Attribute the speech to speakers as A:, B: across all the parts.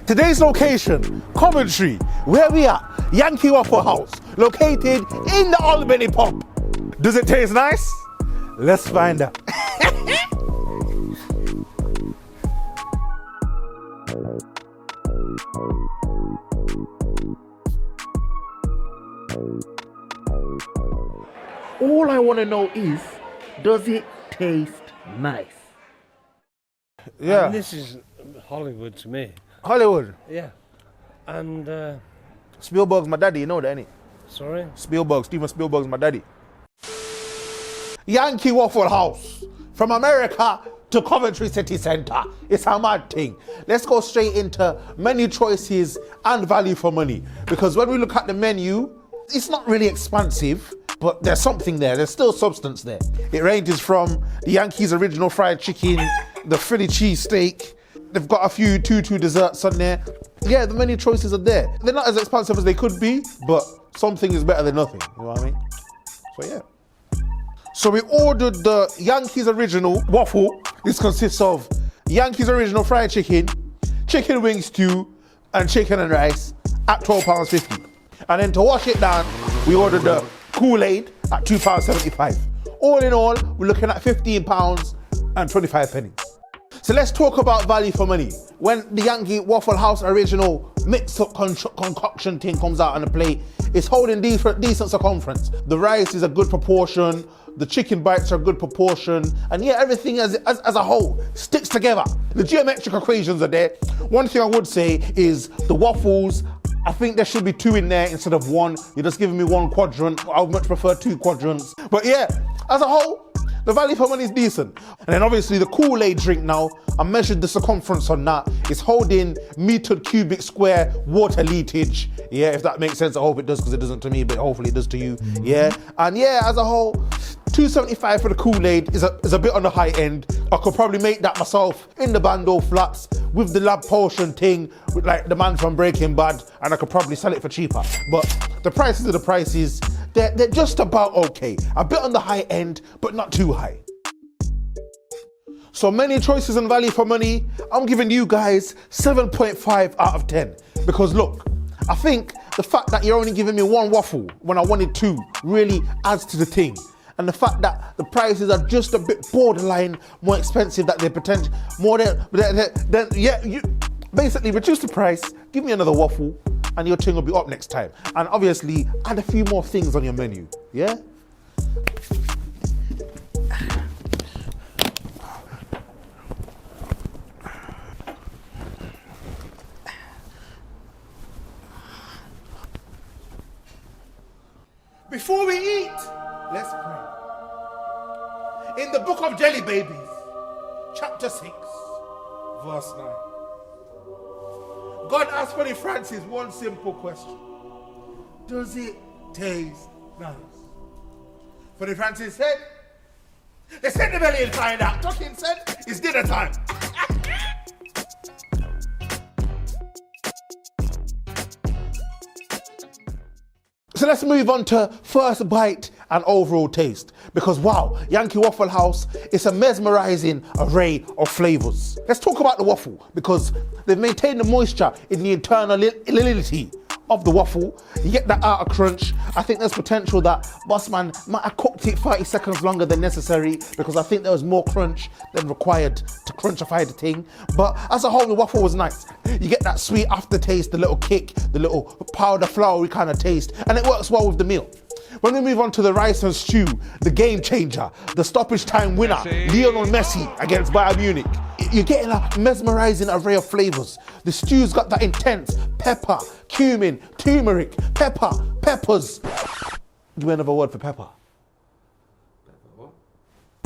A: Today's location, Coventry, where we at? Yankee Waffle House, located in the Albany pub. Does it taste nice? Let's find out.
B: All I want to know is, does it taste nice?
A: Yeah.
C: And this is Hollywood to me.
A: Hollywood.
C: Yeah. And,
A: Spielberg's my daddy, you know that, innit?
C: sorry?
A: Steven Spielberg's my daddy. Yankee Waffle House, from America to Coventry City Centre. It's a mad thing. Let's go straight into menu choices and value for money. Because when we look at the menu, it's not really expansive, but there's something there. There's still substance there. It ranges from the Yankees original fried chicken, the Philly cheesesteak. They've got a few two desserts on there. Yeah, the menu choices are there. They're not as expensive as they could be, but something is better than nothing. You know what I mean? So yeah. So we ordered the Yankees original waffle. This consists of Yankees original fried chicken, chicken wing stew, and chicken and rice at £12.50. And then to wash it down, we ordered the Kool-Aid at £2.75. All in all, we're looking at £15.25. So let's talk about value for money. When the Yankee Waffle House original mix-up concoction thing comes out on the plate, it's holding decent circumference. The rice is a good proportion, the chicken bites are a good proportion, and yeah, everything as a whole sticks together. The geometric equations are there. One thing I would say is the waffles, I think there should be two in there instead of one. You're just giving me one quadrant. I would much prefer two quadrants. But yeah, as a whole, the value for money is decent. And then obviously the Kool-Aid drink now, I measured the circumference on that. It's holding metered cubic square water literage. Yeah, if that makes sense. I hope it does, because it doesn't to me, but hopefully it does to you. Yeah, and yeah, as a whole, $2.75 for the Kool-Aid is a bit on the high end. I could probably make that myself in the Bando flats with the lab potion thing, with like the man from Breaking Bad, and I could probably sell it for cheaper. But the prices are the prices. They're just about okay. A bit on the high end, but not too high. So many choices and value for money. I'm giving you guys 7.5 out of 10. Because look, I think the fact that you're only giving me one waffle when I wanted two really adds to the thing. And the fact that the prices are just a bit borderline more expensive, that they're potential more than yeah, you basically reduce the price, give me another waffle, and your thing will be up next time. And obviously, add a few more things on your menu, yeah? Before we eat, let's pray. In the book of Jelly Babies, chapter 6, verse 9. God asked Freddie Francis one simple question. Does it taste nice? Freddie Francis said, let's hit the belly and find out. Talking said, it's dinner time. So let's move on to first bite and overall taste. Because wow, Yankee Waffle House is a mesmerizing array of flavors. Let's talk about the waffle, because they've maintained the moisture in the internality of the waffle. You get that outer crunch. I think there's potential that Bossman might have cooked it 30 seconds longer than necessary, because I think there was more crunch than required to crunchify the thing. But as a whole, the waffle was nice. You get that sweet aftertaste, the little kick, the little powder floury kind of taste, and it works well with the meal. When we move on to the rice and stew, the game changer, the stoppage time winner, Lionel Messi against Bayern Munich. You're getting a mesmerizing array of flavors. The stew's got that intense pepper, cumin, turmeric, peppers. Give me another word for pepper.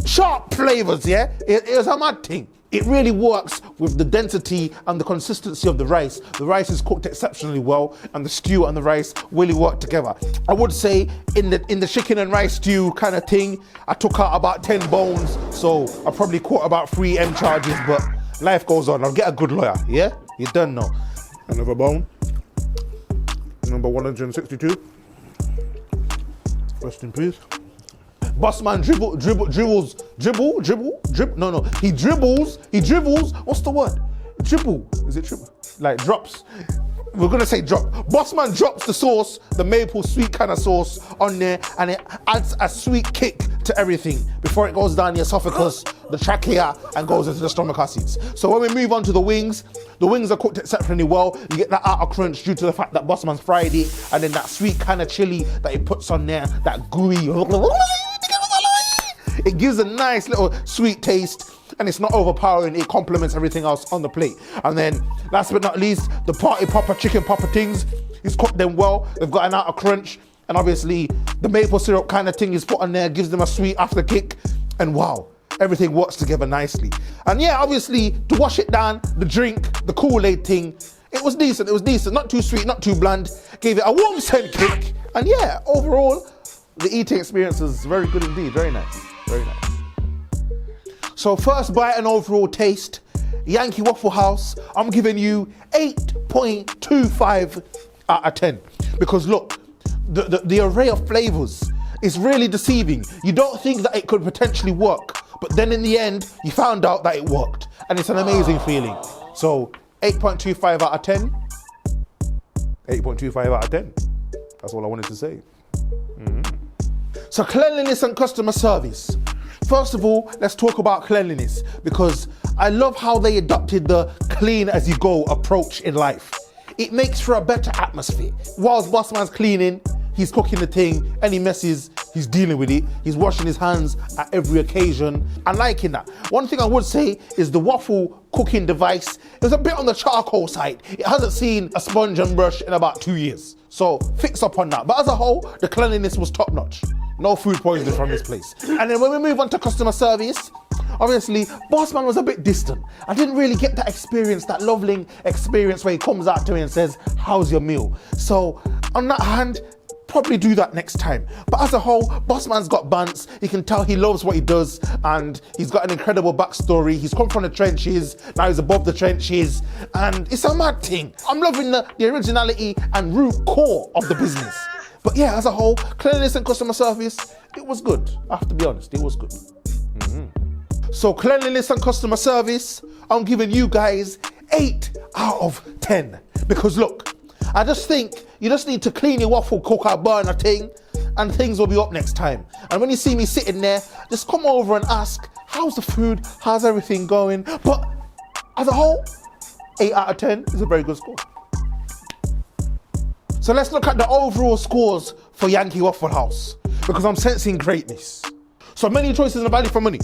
A: Sharp flavors, yeah? It was a mad thing. It really works with the density and the consistency of the rice. The rice is cooked exceptionally well, and the stew and the rice really work together. I would say in the chicken and rice stew kind of thing, I took out about 10 bones, so I probably caught about 3 M charges, but life goes on. I'll get a good lawyer, yeah? You don't know. Another bone. Number 162. Rest in peace. Bossman dribbles. No, he dribbles. What's the word? Dribble. Is it dribble? like drops. We're gonna say drop. Bossman drops the sauce, the maple sweet kind of sauce on there, and it adds a sweet kick to everything before it goes down the esophagus, the trachea, and goes into the stomach acids. So when we move on to the wings are cooked exceptionally well. You get that outer crunch due to the fact that Bossman's fried it, and then that sweet kind of chili that he puts on there, that gooey. It gives a nice little sweet taste, and it's not overpowering. It complements everything else on the plate. And then, last but not least, the party popper chicken popper things. He's cooked them well. They've got an outer crunch, and obviously the maple syrup kind of thing is put on there, gives them a sweet after kick, and wow, everything works together nicely. And yeah, obviously to wash it down, the drink, the Kool-Aid thing, it was decent. Not too sweet, not too bland. Gave it a warm scent kick, and yeah, overall, the eating experience was very good indeed. Very nice. Very nice. So first bite and overall taste, Yankee Waffle House, I'm giving you 8.25 out of 10. Because look, the array of flavors is really deceiving. You don't think that it could potentially work, but then in the end, you found out that it worked. And it's an amazing feeling. So 8.25 out of 10. 8.25 out of 10. That's all I wanted to say. So cleanliness and customer service. First of all, let's talk about cleanliness, because I love how they adopted the clean as you go approach in life. It makes for a better atmosphere. Whilst Bossman's cleaning, he's cooking the thing, any messes, he's dealing with it. He's washing his hands at every occasion. I'm liking that. One thing I would say is the waffle cooking device, it was a bit on the charcoal side. It hasn't seen a sponge and brush in about 2 years. So fix up on that. But as a whole, the cleanliness was top notch. No food poisoning from this place. And then when we move on to customer service, obviously, Bossman was a bit distant. I didn't really get that experience, that loving experience where he comes out to me and says, how's your meal? So on that hand, probably do that next time. But as a whole, Bossman's got bants. You can tell he loves what he does, and he's got an incredible backstory. He's come from the trenches, now he's above the trenches, and it's a mad thing. I'm loving the originality and root core of the business. But yeah, as a whole, cleanliness and customer service, it was good. I have to be honest, it was good. So cleanliness and customer service, I'm giving you guys 8 out of 10. Because look, I just think you just need to clean your waffle cooker, burner thing, and things will be up next time. And when you see me sitting there, just come over and ask, how's the food? How's everything going? But as a whole, 8 out of 10 is a very good score. So let's look at the overall scores for Yankee Waffle House, because I'm sensing greatness. So many choices and value for money.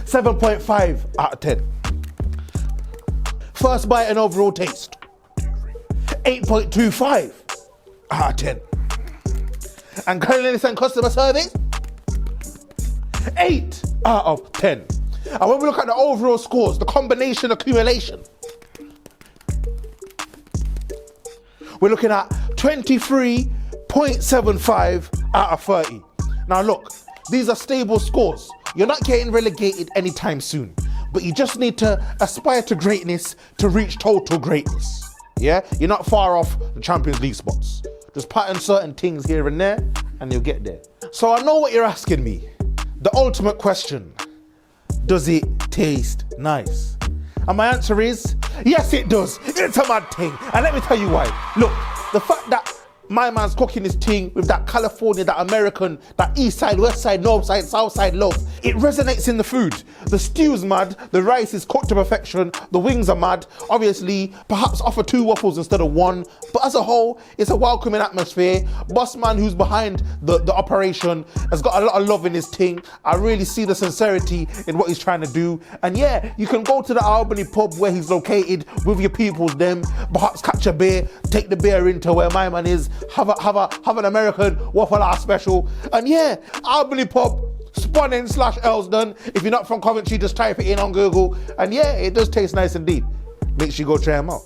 A: 7.5 out of 10. First bite and overall taste. 8.25 out of 10. And cleanliness and customer service. 8 out of 10. And when we look at the overall scores, the combination accumulation, we're looking at 23.75 out of 30. Now look, these are stable scores. You're not getting relegated anytime soon, but you just need to aspire to greatness to reach total greatness. Yeah, you're not far off the Champions League spots. Just pattern certain things here and there, and you'll get there. So I know what you're asking me. The ultimate question, does it taste nice? And my answer is, yes it does. It's a mad thing. And let me tell you why. Look, the fact that my man's cooking this thing with that California, that American, that east side, west side, north side, south side love, it resonates in the food. The stew's mad, the rice is cooked to perfection, the wings are mad. Obviously, perhaps offer 2 waffles instead of 1, but as a whole, it's a welcoming atmosphere. Bossman, who's behind the operation, has got a lot of love in his thing. I really see the sincerity in what he's trying to do. And yeah, you can go to the Albany pub where he's located with your peoples, them, perhaps catch a beer, take the beer into where my man is, have an American Waffle House special. And yeah, Albany pub, Sponning/Elsdon. If you're not from Coventry, just type it in on Google. And yeah, it does taste nice indeed. Make sure you go try them out.